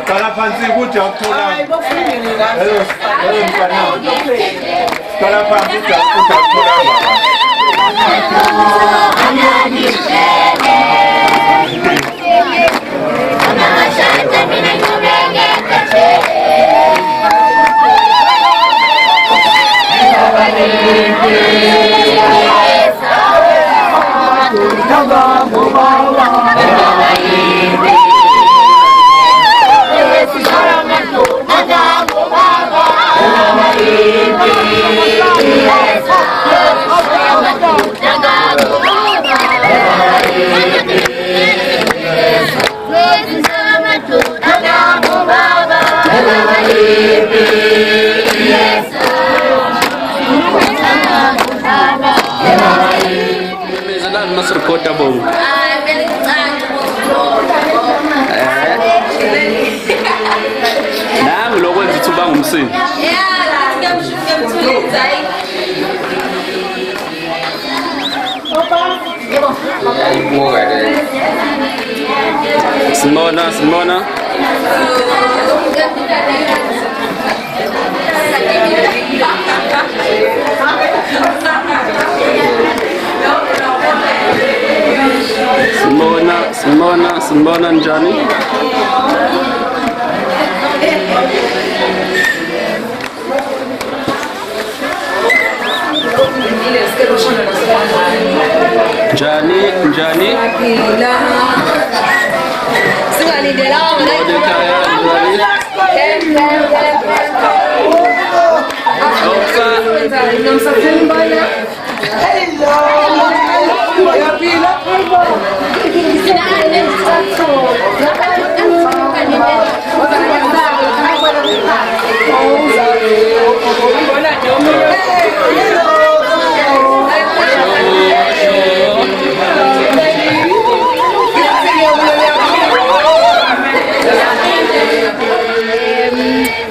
Kala phansi ukudla ukuthola. Hello mfana. Kala phansi ukudla ukuthola. Mas recorda bom. Nami lokwenza ukuthi uba ngumsini. Simona. Simona njani? Njani?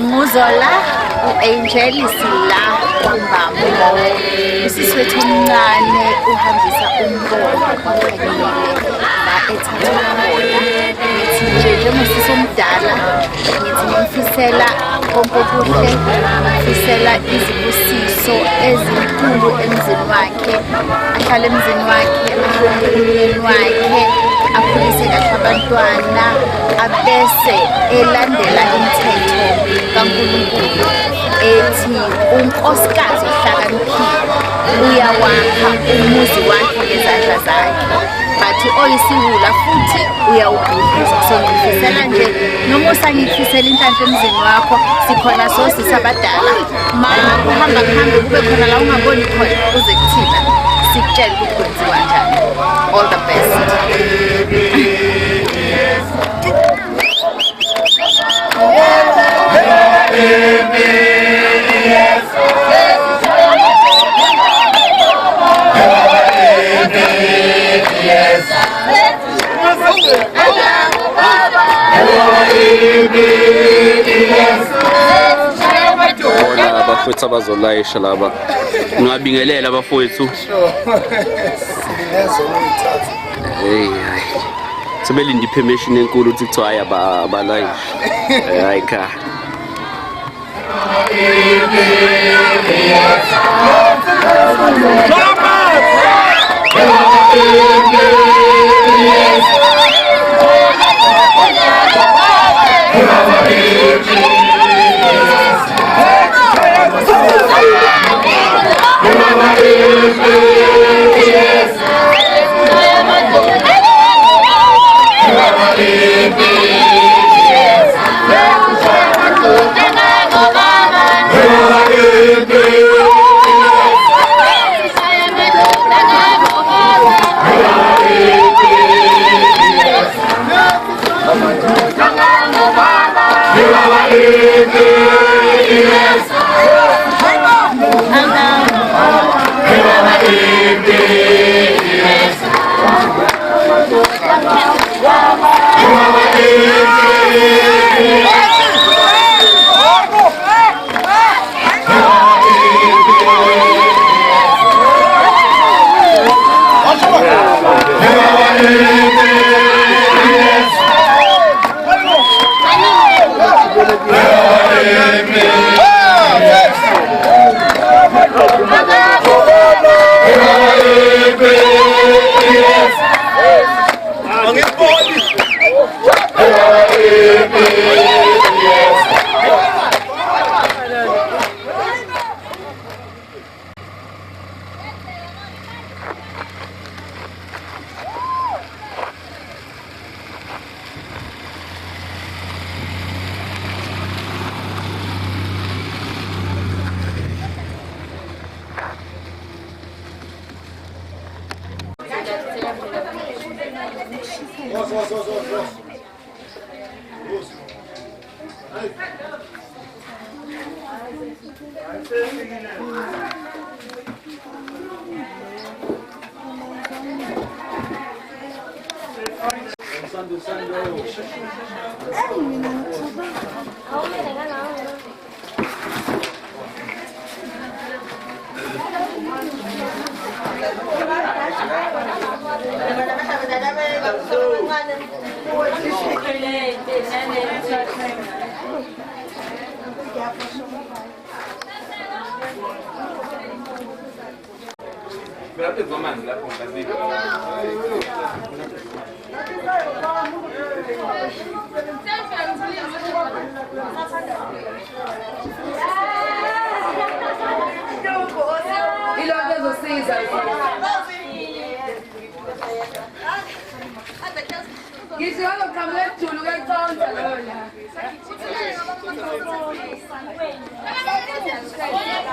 Muzola u-Angel sila umbambo usiswethu omncane uhambisa umbono kwaKhanyile la ethatha khona. Ngithi nje njengosisi omdala ngithi ngimfisela konke okuhle, ngimfisela izibusiso ezinkulu emzini wakhe, ahlale emzini wakhe, ahloniphe umyeni wakhe, akhulise kahle abantwana, abese elandela imithetho kaNkulunkulu ethi unkosikazi ohlakaniphile uyawakha umuzi wakhe ngezandla zakhe, but oyisiwula futhi uyawubhidliza. So ngifisela nje noma usangifisela inhlanhla emzini wakho, sikhona sosisi abadala, ma uhamba kuhambe kube khona la ungaboni khona uze kuthina sikutshela ukuthi kwenziwa kanjani. All the best. Abafowethu abazolayisha laba ngabingelela abafowethu. Sebelinde permission enkulu ukuthi kuthiwa hayi abalayisha. Hayi cha.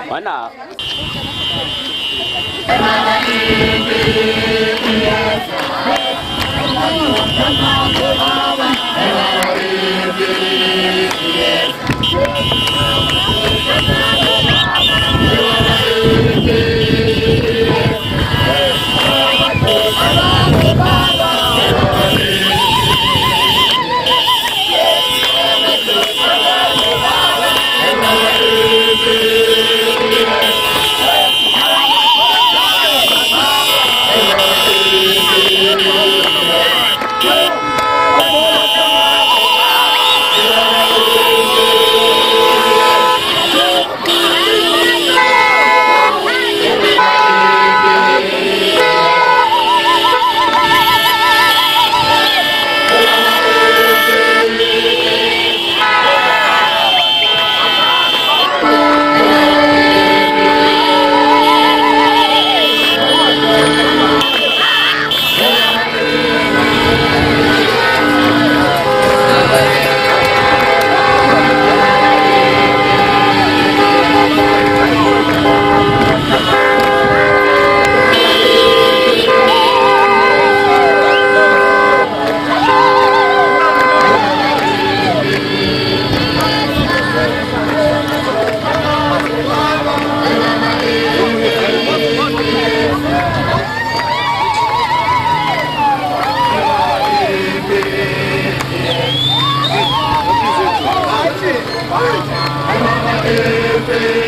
Mana? Hey!